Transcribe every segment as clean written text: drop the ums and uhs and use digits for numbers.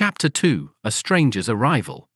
Chapter 2: A Stranger's Arrival.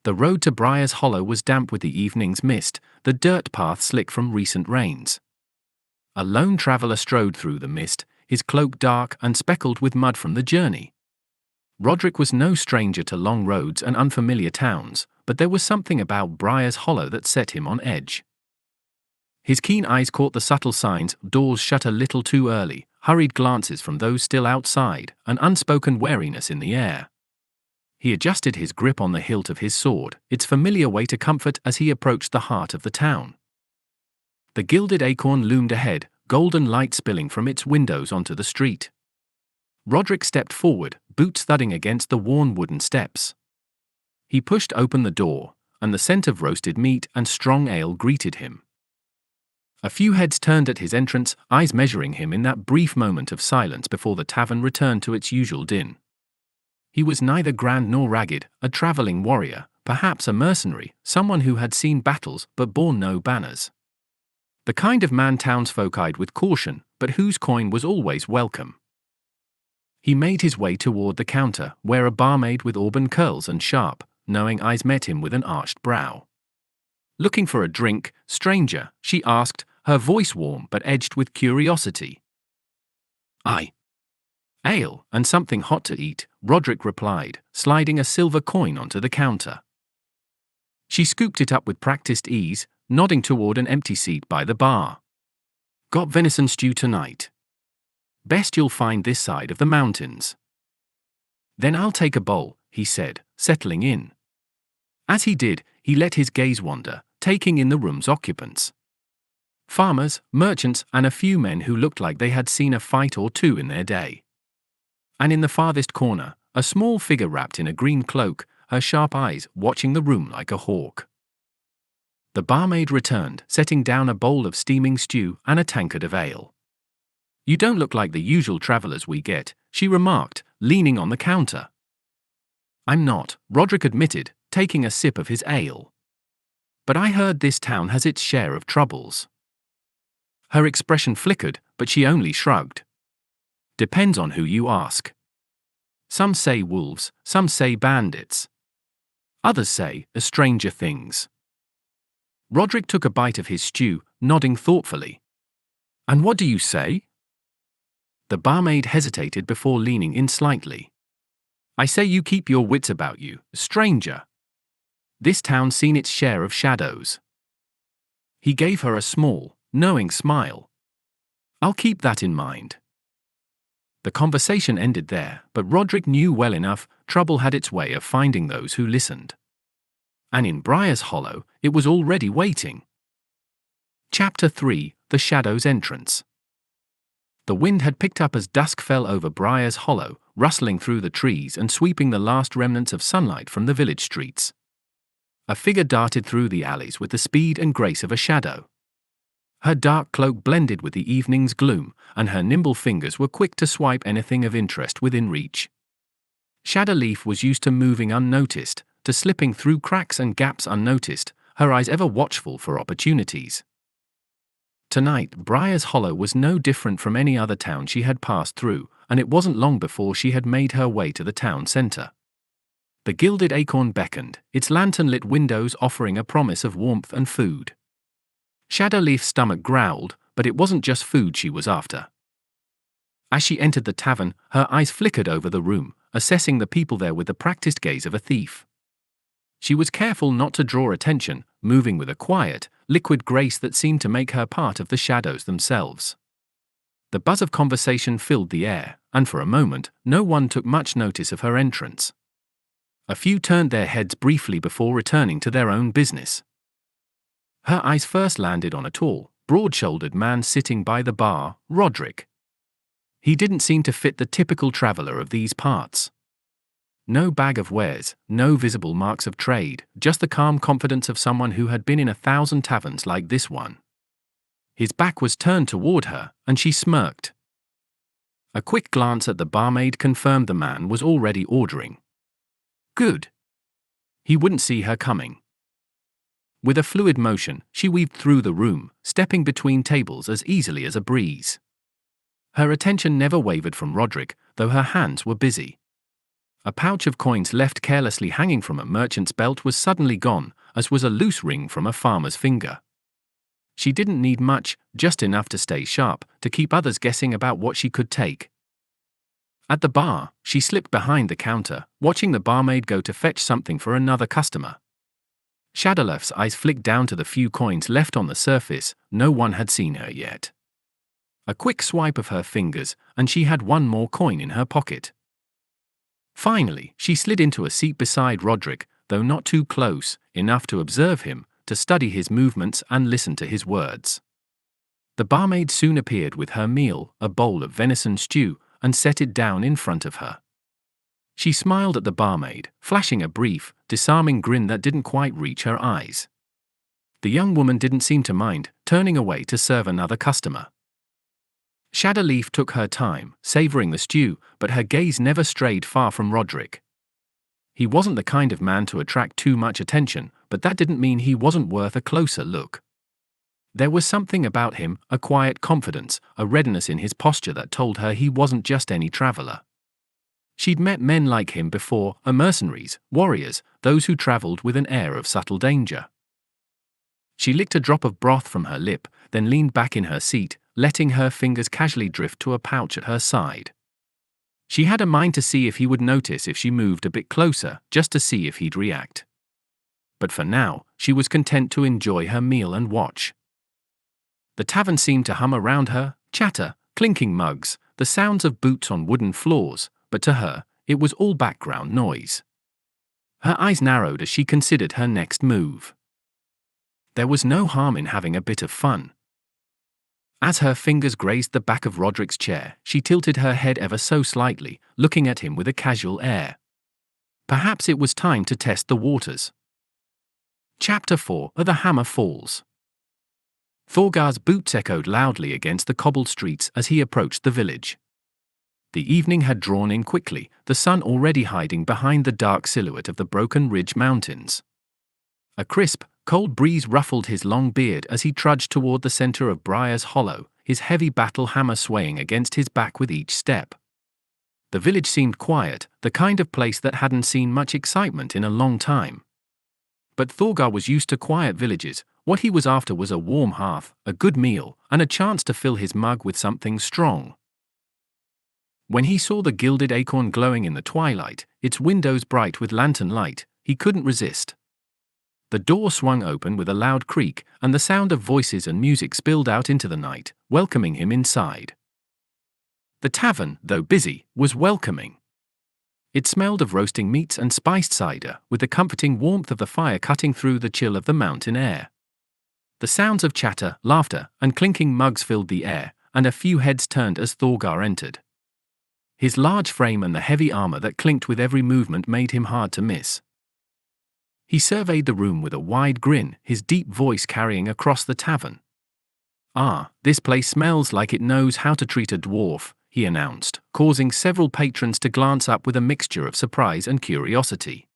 The road to Briar's Hollow was damp with the evening's mist, the dirt path slick from recent rains. A lone traveller strode through the mist, his cloak dark and speckled with mud from the journey. Roderic was no stranger to long roads and unfamiliar towns, but there was something about Briar's Hollow that set him on edge. His keen eyes caught the subtle signs: doors shut a little too early, hurried glances from those still outside, an unspoken wariness in the air. He adjusted his grip on the hilt of his sword, its familiar weight a comfort as he approached the heart of the town. The Gilded Acorn loomed ahead, golden light spilling from its windows onto the street. Roderic stepped forward, boots thudding against the worn wooden steps. He pushed open the door, and the scent of roasted meat and strong ale greeted him. A few heads turned at his entrance, eyes measuring him in that brief moment of silence before the tavern returned to its usual din. He was neither grand nor ragged, a traveling warrior, perhaps a mercenary, someone who had seen battles but bore no banners. The kind of man townsfolk eyed with caution, but whose coin was always welcome. He made his way toward the counter, where a barmaid with auburn curls and sharp, knowing eyes met him with an arched brow. "Looking for a drink, stranger?" she asked, her voice warm but edged with curiosity. "Aye. Ale, and something hot to eat," Roderic replied, sliding a silver coin onto the counter. She scooped it up with practiced ease, nodding toward an empty seat by the bar. "Got venison stew tonight. Best you'll find this side of the mountains." "Then I'll take a bowl," he said, settling in. As he did, he let his gaze wander, taking in the room's occupants. Farmers, merchants, and a few men who looked like they had seen a fight or two in their day. And in the farthest corner, a small figure wrapped in a green cloak, her sharp eyes watching the room like a hawk. The barmaid returned, setting down a bowl of steaming stew and a tankard of ale. "You don't look like the usual travellers we get," she remarked, leaning on the counter. "I'm not," Roderic admitted, taking a sip of his ale. "But I heard this town has its share of troubles." Her expression flickered, but she only shrugged. "Depends on who you ask. Some say wolves, some say bandits. Others say stranger things." Roderic took a bite of his stew, nodding thoughtfully. "And what do you say?" The barmaid hesitated before leaning in slightly. "I say you keep your wits about you, stranger. This town's seen its share of shadows." He gave her a small, knowing smile. "I'll keep that in mind." The conversation ended there, but Roderic knew well enough trouble had its way of finding those who listened. And in Briar's Hollow, it was already waiting. Chapter 3: The Shadow's Entrance. The wind had picked up as dusk fell over Briar's Hollow, rustling through the trees and sweeping the last remnants of sunlight from the village streets. A figure darted through the alleys with the speed and grace of a shadow. Her dark cloak blended with the evening's gloom, and her nimble fingers were quick to swipe anything of interest within reach. Shadowleaf was used to moving unnoticed, to slipping through cracks and gaps unnoticed, her eyes ever watchful for opportunities. Tonight, Briar's Hollow was no different from any other town she had passed through, and it wasn't long before she had made her way to the town centre. The Gilded Acorn beckoned, its lantern-lit windows offering a promise of warmth and food. Shadowleaf's stomach growled, but it wasn't just food she was after. As she entered the tavern, her eyes flickered over the room, assessing the people there with the practiced gaze of a thief. She was careful not to draw attention, moving with a quiet, liquid grace that seemed to make her part of the shadows themselves. The buzz of conversation filled the air, and for a moment, no one took much notice of her entrance. A few turned their heads briefly before returning to their own business. Her eyes first landed on a tall, broad-shouldered man sitting by the bar, Roderic. He didn't seem to fit the typical traveller of these parts. No bag of wares, no visible marks of trade, just the calm confidence of someone who had been in 1,000 taverns like this one. His back was turned toward her, and she smirked. A quick glance at the barmaid confirmed the man was already ordering. Good. He wouldn't see her coming. With a fluid motion, she weaved through the room, stepping between tables as easily as a breeze. Her attention never wavered from Roderic, though her hands were busy. A pouch of coins left carelessly hanging from a merchant's belt was suddenly gone, as was a loose ring from a farmer's finger. She didn't need much, just enough to stay sharp, to keep others guessing about what she could take. At the bar, she slipped behind the counter, watching the barmaid go to fetch something for another customer. Shadowleaf's eyes flicked down to the few coins left on the surface. No one had seen her yet. A quick swipe of her fingers, and she had one more coin in her pocket. Finally, she slid into a seat beside Roderic, though not too close, enough to observe him, to study his movements and listen to his words. The barmaid soon appeared with her meal, a bowl of venison stew, and set it down in front of her. She smiled at the barmaid, flashing a brief, disarming grin that didn't quite reach her eyes. The young woman didn't seem to mind, turning away to serve another customer. Shadowleaf took her time, savoring the stew, but her gaze never strayed far from Roderic. He wasn't the kind of man to attract too much attention, but that didn't mean he wasn't worth a closer look. There was something about him, a quiet confidence, a readiness in his posture that told her he wasn't just any traveler. She'd met men like him before, mercenaries, warriors, those who traveled with an air of subtle danger. She licked a drop of broth from her lip, then leaned back in her seat, letting her fingers casually drift to a pouch at her side. She had a mind to see if he would notice if she moved a bit closer, just to see if he'd react. But for now, she was content to enjoy her meal and watch. The tavern seemed to hum around her, chatter, clinking mugs, the sounds of boots on wooden floors, but to her, it was all background noise. Her eyes narrowed as she considered her next move. There was no harm in having a bit of fun. As her fingers grazed the back of Roderic's chair, she tilted her head ever so slightly, looking at him with a casual air. Perhaps it was time to test the waters. Chapter 4: The Hammer Falls. Thorgar's boots echoed loudly against the cobbled streets as he approached the village. The evening had drawn in quickly, the sun already hiding behind the dark silhouette of the Broken Ridge Mountains. A crisp, cold breeze ruffled his long beard as he trudged toward the center of Briar's Hollow, his heavy battle hammer swaying against his back with each step. The village seemed quiet, the kind of place that hadn't seen much excitement in a long time. But Thorgar was used to quiet villages. What he was after was a warm hearth, a good meal, and a chance to fill his mug with something strong. When he saw the Gilded Acorn glowing in the twilight, its windows bright with lantern light, he couldn't resist. The door swung open with a loud creak, and the sound of voices and music spilled out into the night, welcoming him inside. The tavern, though busy, was welcoming. It smelled of roasting meats and spiced cider, with the comforting warmth of the fire cutting through the chill of the mountain air. The sounds of chatter, laughter, and clinking mugs filled the air, and a few heads turned as Thorgar entered. His large frame and the heavy armor that clinked with every movement made him hard to miss. He surveyed the room with a wide grin, his deep voice carrying across the tavern. "Ah, this place smells like it knows how to treat a dwarf," he announced, causing several patrons to glance up with a mixture of surprise and curiosity.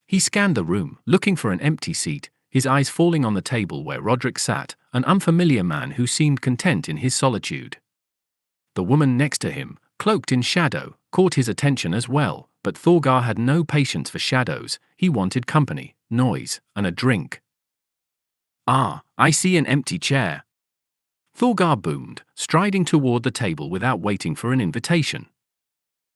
He scanned the room, looking for an empty seat, his eyes falling on the table where Roderic sat, an unfamiliar man who seemed content in his solitude. The woman next to him, cloaked in shadow, caught his attention as well, but Thorgar had no patience for shadows. He wanted company, noise, and a drink. "Ah, I see an empty chair," Thorgar boomed, striding toward the table without waiting for an invitation.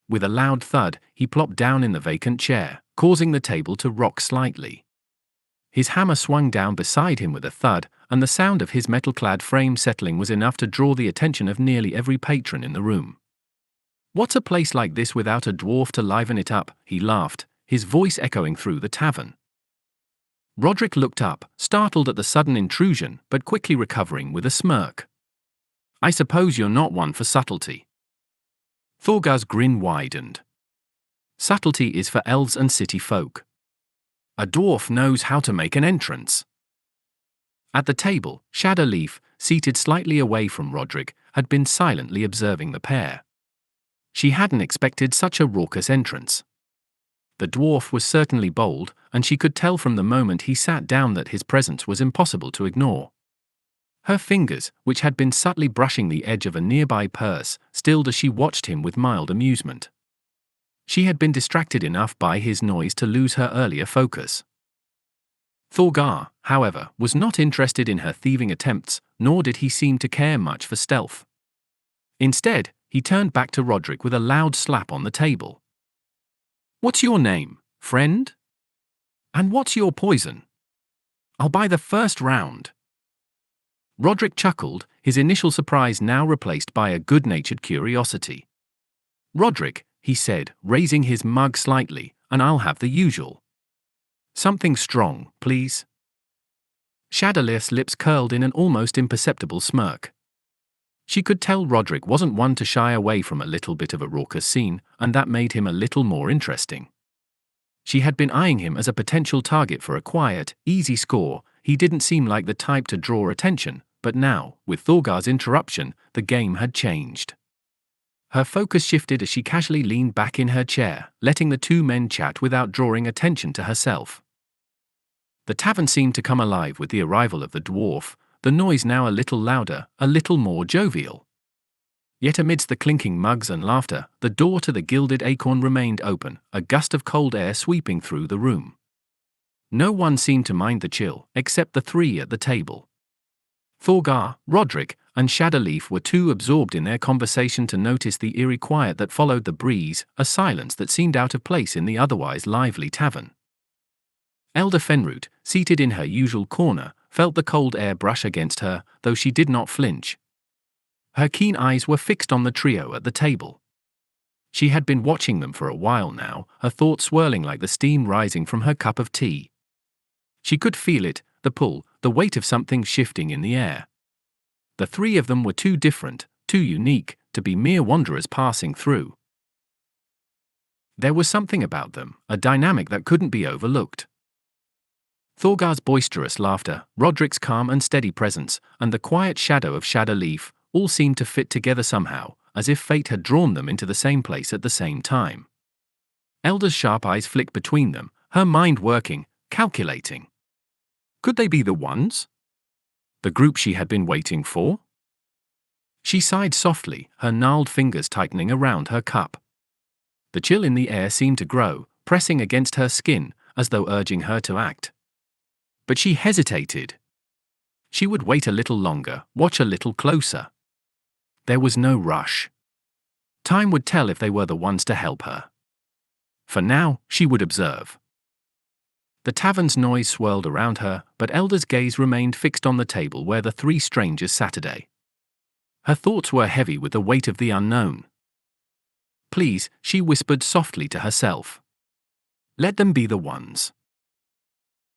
With a loud thud, he plopped down in the vacant chair, causing the table to rock slightly. His hammer swung down beside him with a thud, and the sound of his metal-clad frame settling was enough to draw the attention of nearly every patron in the room. "What's a place like this without a dwarf to liven it up?" he laughed, his voice echoing through the tavern. Roderic looked up, startled at the sudden intrusion, but quickly recovering with a smirk. "I suppose you're not one for subtlety." Thorgar's grin widened. "Subtlety is for elves and city folk. A dwarf knows how to make an entrance." At the table, Shadowleaf, seated slightly away from Roderic, had been silently observing the pair. She hadn't expected such a raucous entrance. The dwarf was certainly bold, and she could tell from the moment he sat down that his presence was impossible to ignore. Her fingers, which had been subtly brushing the edge of a nearby purse, stilled as she watched him with mild amusement. She had been distracted enough by his noise to lose her earlier focus. Thorgar, however, was not interested in her thieving attempts, nor did he seem to care much for stealth. Instead, he turned back to Roderic with a loud slap on the table. "What's your name, friend? And what's your poison? I'll buy the first round." Roderic chuckled, his initial surprise now replaced by a good-natured curiosity. "Roderic," he said, raising his mug slightly, "and I'll have the usual. Something strong, please." Shadowleaf's lips curled in an almost imperceptible smirk. She could tell Roderic wasn't one to shy away from a little bit of a raucous scene, and that made him a little more interesting. She had been eyeing him as a potential target for a quiet, easy score. He didn't seem like the type to draw attention, but now, with Thorgar's interruption, the game had changed. Her focus shifted as she casually leaned back in her chair, letting the two men chat without drawing attention to herself. The tavern seemed to come alive with the arrival of the dwarf, the noise now a little louder, a little more jovial. Yet amidst the clinking mugs and laughter, the door to the Gilded Acorn remained open, a gust of cold air sweeping through the room. No one seemed to mind the chill, except the three at the table. Thorgar, Roderic, and Shadowleaf were too absorbed in their conversation to notice the eerie quiet that followed the breeze, a silence that seemed out of place in the otherwise lively tavern. Elder Fenroot, seated in her usual corner, felt the cold air brush against her, though she did not flinch. Her keen eyes were fixed on the trio at the table. She had been watching them for a while now, her thoughts swirling like the steam rising from her cup of tea. She could feel it, the pull, the weight of something shifting in the air. The three of them were too different, too unique, to be mere wanderers passing through. There was something about them, a dynamic that couldn't be overlooked. Thorgar's boisterous laughter, Roderic's calm and steady presence, and the quiet shadow of Shadowleaf all seemed to fit together somehow, as if fate had drawn them into the same place at the same time. Elder's sharp eyes flicked between them, her mind working, calculating. Could they be the ones? The group she had been waiting for? She sighed softly, her gnarled fingers tightening around her cup. The chill in the air seemed to grow, pressing against her skin, as though urging her to act. But she hesitated. She would wait a little longer, watch a little closer. There was no rush. Time would tell if they were the ones to help her. For now, she would observe. The tavern's noise swirled around her, but Elder's gaze remained fixed on the table where the three strangers sat. Her thoughts were heavy with the weight of the unknown. "Please," she whispered softly to herself. "Let them be the ones."